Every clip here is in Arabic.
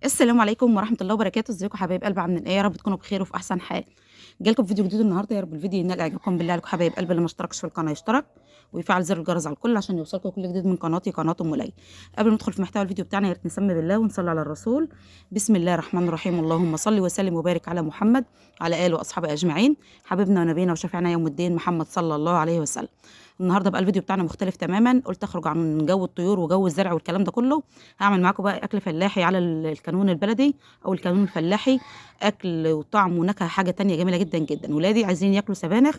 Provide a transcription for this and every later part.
السلام عليكم ورحمة الله وبركاته، ازيكم حبايب قلبي عاملين ايه؟ يا رب تكونوا بخير وفي احسن حال. جايلكم فيديو جديد النهارده، يا رب الفيديو ينال اعجابكم. بالله عليكم حبايب قلبي اللي ما اشتركش في القناة يشترك ويفعل زر الجرس على الكل عشان يوصلكم كل جديد من قناتي قناة ام ليلى. قبل ما ندخل في محتوى الفيديو بتاعنا يا ريت نسمي بالله ونصلي على الرسول. بسم الله الرحمن الرحيم، اللهم صل وسلم وبارك على محمد وعلى اله واصحابه اجمعين، حبيبنا ونبينا وشفيعنا يوم الدين محمد صلى الله عليه وسلم. النهارده بقى الفيديو بتاعنا مختلف تماما، قلت اخرج عن جو الطيور وجو الزرع والكلام ده كله. هعمل معاكم بقى اكل فلاحي على الكانون البلدي او الكانون الفلاحي. اكل وطعم ونكهه حاجه تانية جميله جدا جدا. ولادي عايزين ياكلوا سبانخ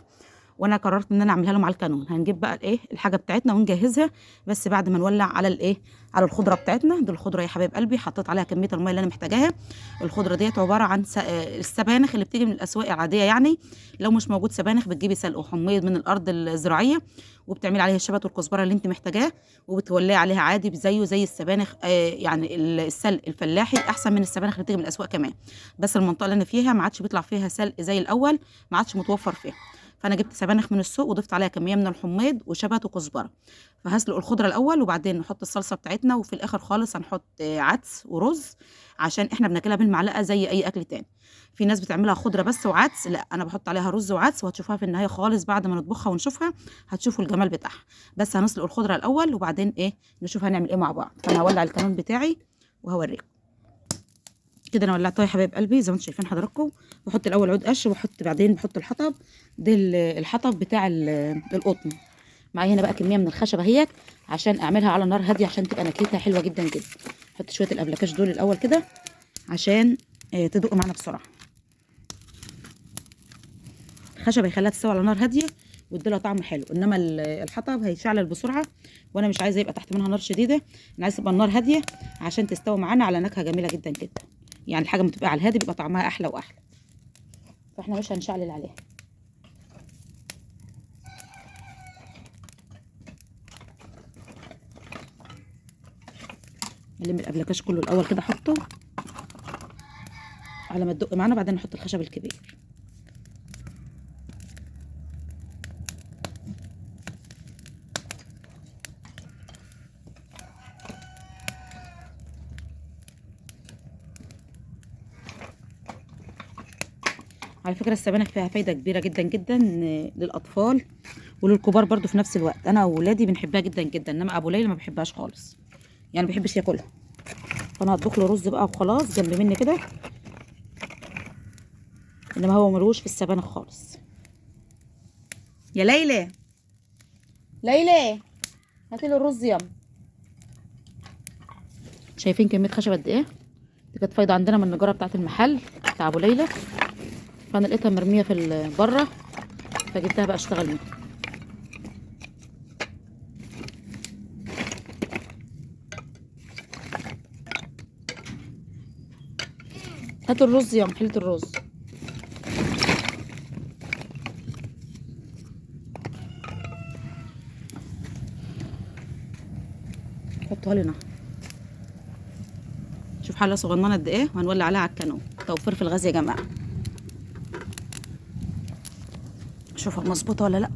وانا قررت ان انا اعملها لهم على الكانون. هنجيب بقى الايه الحاجه بتاعتنا ونجهزها، بس بعد ما نولع على الايه على الخضره بتاعتنا. دي الخضره يا حبايب قلبي حطيت عليها كميه الميه اللي انا محتاجاها. الخضره ديت عباره عن السبانخ اللي بتيجي من الاسواق العاديه يعني. لو مش موجود سبانخ بتجيبي سلق وحميض من الارض الزراعيه وبتعملي عليها الشبت والكزبره اللي انت محتاجاه وبتولعي عليها عادي زيه زي السبانخ. يعني السلق الفلاحي احسن من السبانخ اللي بتيجي من الاسواق كمان. بس المنطقه اللي انا فيها ما عادش بيطلع فيها سلق زي الاول، ما عادش متوفر فيها. فانا جبت سبانخ من السوق وضفت عليها كميه من الحميض وشبت وكزبره. فهسلق الخضره الاول وبعدين نحط الصلصه بتاعتنا، وفي الاخر خالص هنحط عدس ورز عشان احنا بناكلها بالمعلقه زي اي اكل تاني. في ناس بتعملها خضره بس وعدس، لا انا بحط عليها رز وعدس، وهتشوفوها في النهايه خالص بعد ما نطبخها ونشوفها هتشوفوا الجمال بتاعها. بس هنسلق الخضره الاول وبعدين ايه نشوف هنعمل ايه مع بعض. فانا هولع الكانون بتاعي وهوريكم. كده انا ولعتها يا حبايب قلبي زي ما انتم شايفين حضراتكم. بحط الاول عود قش واحط بعدين بحط الحطب. ده الحطب بتاع القطن. معايا هنا بقى كميه من الخشب اهيت عشان اعملها على نار هاديه عشان تبقى نكهتها حلوه جدا جدا. احط شويه الابلكاش دول الاول كده عشان تدق معانا بسرعه. الخشب هيخليها تستوي على نار هاديه ويديلها طعم حلو، انما الحطب هيشعلل بسرعه وانا مش عايزه يبقى تحت منها نار شديده. انا عايزه تبقى النار هاديه عشان تستوي معانا على نكهه جميله جدا جدا. يعني الحاجه لما تبقى على الهادي بيبقى طعمها احلى واحلى. فاحنا مش هنشعلل عليها. نلم الابلكاش كله الاول كده احطه على ما تدق معانا، بعدين نحط الخشب الكبير. على فكره السبانخ فيها فايده كبيره جدا جدا للاطفال وللكبار برضو في نفس الوقت. انا واولادي بنحبها جدا جدا، انما ابو ليلى ما بيحبهاش خالص، يعني ما بيحبش ياكلها. فانا هطبخ له رز بقى وخلاص جنب مني كده، انما هو ملوش في السبانخ خالص. يا ليلى ليلى هاتي لي الرز يلا. شايفين كميه خشب قد ايه؟ دي كانت فايده عندنا من النجاره بتاعه المحل بتاع ابو ليلى، فانا لقيتها مرميه في بره فجبتها بقى اشتغل منها. هاتوا الرز يا محلة الرز. حطوها لنا. شوف حله صغننه قد ايه، وهنولع عليها على الكانون. توفير في الغاز يا جماعه. شوفها مظبوطه ولا لا.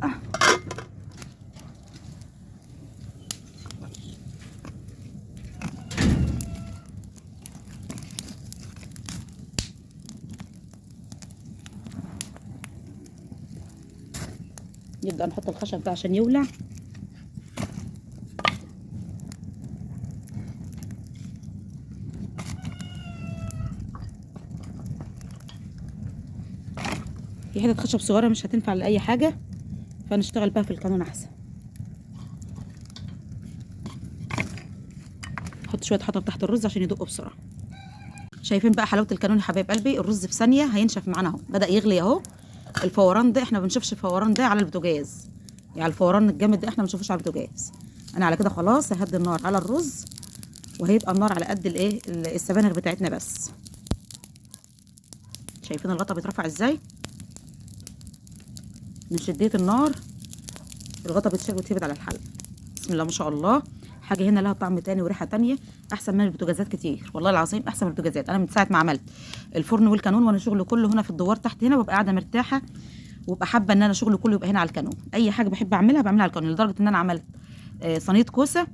نبدا نحط الخشب ده عشان يولع. في حته خشب صغيره مش هتنفع لاي حاجه، فنشتغل بقى في القانون احسن. نحط شويه حطب تحت الرز عشان يدق بسرعه. شايفين بقى حلاوه القانون يا حبايب قلبي؟ الرز في ثانيه هينشف معانا اهو، بدا يغلي اهو. الفوران ده احنا ما بنشوفش الفوران ده على البوتاجاز، يعني الفوران الجامد ده احنا ما بنشوفوش على البوتاجاز. انا على كده خلاص ههدي النار على الرز، وهيبقى النار على قد الايه السبانخ بتاعتنا بس. شايفين الغطا بيترفع ازاي من شديه النار؟ الغطا بيتشال ويتهبط على الحله. بسم الله ما شاء الله. حاجه هنا لها طعم تاني وريحه تانيه احسن من البوتاجازات كتير، والله العظيم احسن من البوتاجازات. انا من ساعه ما عملت الفرن والكانون وانا شغلي كله هنا في الدوار تحت هنا، ببقى قاعده مرتاحه وببقى حابه ان انا شغلي كله يبقى هنا على الكانون. اي حاجه بحب اعملها بعملها على الكانون، لدرجه ان انا عملت صينيه كوسه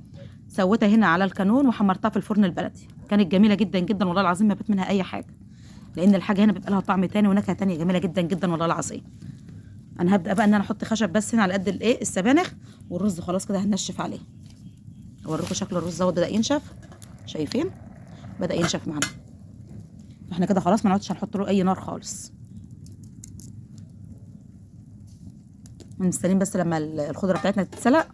سويتها هنا على الكانون وحمرتها في الفرن البلدي. كانت جميله جدا جدا والله العظيم، ما بات منها اي حاجه، لان الحاجه هنا بيبقى لها طعم تاني ونكهه تانيه جميله جدا جدا والله العظيم. انا هبدا بقى ان انا احط خشب بس هنا على قد الايه السبانخ، والرز خلاص كده هنشف عليه. اوريكم شكل الرز اهو بدا ينشف، شايفين بدا ينشف معانا. احنا كده خلاص ما نقعدش هنحط له اي نار خالص، مستنيين بس لما الخضره بتاعتنا تتسلق.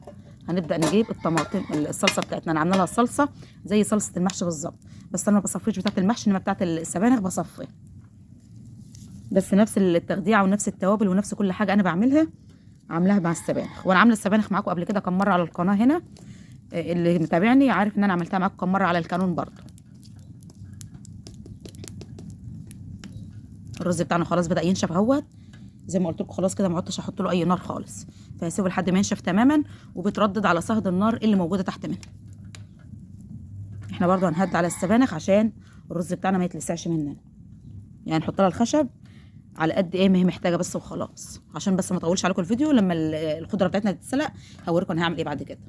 هنبدا نجيب الطماطم الصلصه بتاعتنا. انا عامله لها الصلصه زي صلصه المحشي بالظبط، بس انا ما بصفيش بتاعه المحشي، انما بتاعه السبانخ بصفي، بس نفس التخديعه ونفس التوابل ونفس كل حاجه انا بعملها عاملاها مع السبانخ. وانا عامله السبانخ معاكم قبل كده كم مره على القناه هنا، اللي متابعني عارف ان انا عملتها معاكم كم مره على القانون برضو. الرز بتاعنا خلاص بدا ينشف اهوت، زي ما قلت لكم خلاص كده ما عدتش هحط له اي نار خالص، فهسيبه لحد ما ينشف تماما، وبتردد على صهد النار اللي موجوده تحت منها. احنا برضو هنهد على السبانخ عشان الرز بتاعنا ما يتلسعش مننا، يعني نحط لها الخشب على قد ايه ما هي محتاجه بس وخلاص، عشان بس ما اطولش عليكم الفيديو. لما الخضره بتاعتنا تتسلق هوريكم انا هعمل ايه بعد كده.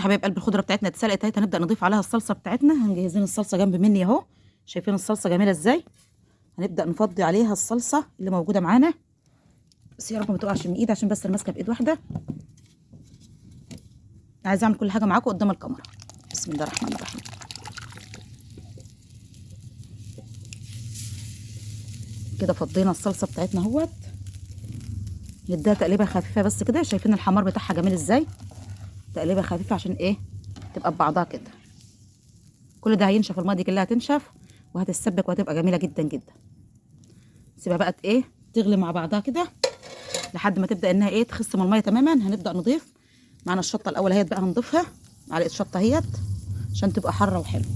حبايب قلب الخضره بتاعتنا اتسلقت اهي، هنبدا نضيف عليها الصلصه بتاعتنا. هنجهزين الصلصه جنب مني اهو، شايفين الصلصه جميله ازاي. هنبدا نفضي عليها الصلصه اللي موجوده معانا، بس يا رب ما تقعش من ايدي عشان بس انا ماسكه بايد واحده. عايزه اعمل كل حاجه معاكم قدام الكاميرا. بسم الله الرحمن الرحيم. كده فضينا الصلصه بتاعتنا اهوت، نديها تقليبه خفيفه بس كده. شايفين الحمار بتاعها جميل ازاي، تقليبه خفيفه عشان ايه تبقى ببعضها كده. كل ده هينشف، الميه دي كلها هتنشف وهتتسبك وهتبقى جميله جدا جدا. سيبها بقى ايه تغلي مع بعضها كده لحد ما تبدا انها ايه تخصم الميه تماما. هنبدا نضيف معانا الشطه الاول اهيت بقى، هنضيفها معلقه شطه اهيت عشان تبقى حاره وحلوه.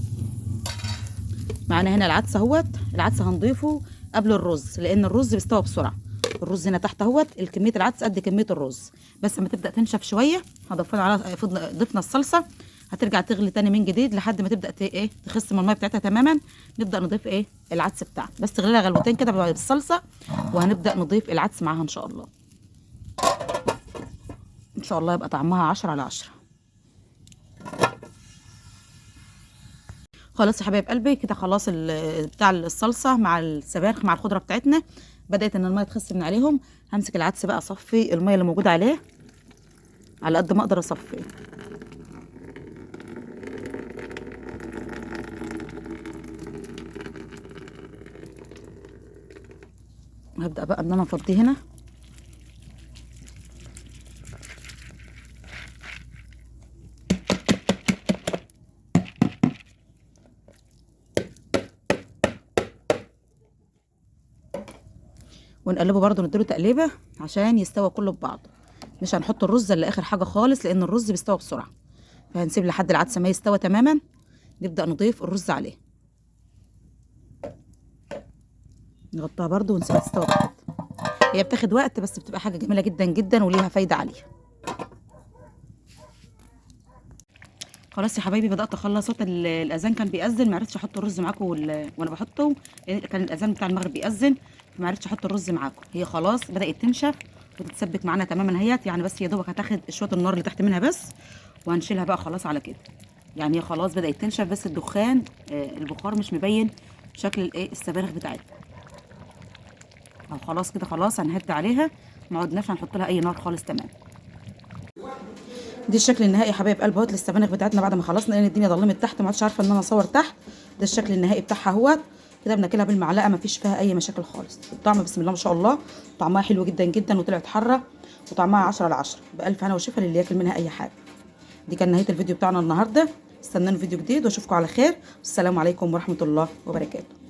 معانا هنا العدس اهوت، العدس هنضيفه قبل الرز لان الرز بيستوي بسرعه. الرز هنا تحت اهوت كميه العدس قد كميه الرز، بس لما تبدا تنشف شويه هضيفنا على ضفنا الصلصه، هترجع تغلي تاني من جديد لحد ما تبدا ايه تخصم الميه بتاعتها تماما. نبدا نضيف ايه العدس بتاعنا، بس تغلي لها غلوتين كده بالصلصه، وهنبدا نضيف العدس معاها ان شاء الله. ان شاء الله يبقى طعمها 10/10. خلاص يا حبايب قلبي كده خلاص بتاع الصلصه مع السبانخ مع الخضره بتاعتنا بدات ان الميه تخص من عليهم. همسك العدس بقى اصفي الميه اللي موجوده عليه على قد ما اقدر اصفيه. هبدا بقى ان انا افضيه هنا. ونقلبه برده نديله تقليبه عشان يستوى كله ببعضه. مش هنحط الرز الا اخر حاجه خالص لان الرز بيستوى بسرعه، فهنسيب لحد العدس ما يستوى تماما نبدا نضيف الرز عليه. نغطيها برده ونسيبها تستوى بجد. هي بتاخد وقت بس بتبقى حاجه جميله جدا جدا وليها فايده عاليه. خلاص يا حبايبي بدات اخلص. صوت الاذان كان بيأذن، ما عرفتش احط الرز معاكم وانا بحطه، كان الاذان بتاع المغرب بيأذن فما عرفتش احط الرز معاكم. هي خلاص بدات تنشف وتتسبك معانا تماما اهيت، يعني بس يا دوبك هتاخد شويه النار اللي تحت منها بس، وهنشيلها بقى خلاص على كده. يعني هي خلاص بدات تنشف بس الدخان البخار مش مبين شكل الايه السبانخ بتاعتها. او خلاص كده خلاص هنهد عليها، ما عدناش هنحط لها اي نار خالص. تمام. دي الشكل النهائي يا حبايب قلب اهوت للسبانخ بتاعتنا بعد ما خلصنا، لان الدنيا ضلمت تحت ما عادش عارفه ان انا اصور تحت. ده الشكل النهائي بتاعها اهوت كده. بناكلها بالمعلقه ما فيش فيها اي مشاكل خالص. الطعم بسم الله ما شاء الله، طعمها حلو جدا جدا وطلعت حاره وطعمها 10/10. بالف هنا وشفا للي ياكل منها اي حاجه. دي كان نهايه الفيديو بتاعنا النهارده. استنوني فيديو جديد واشوفكم على خير. والسلام عليكم ورحمه الله وبركاته.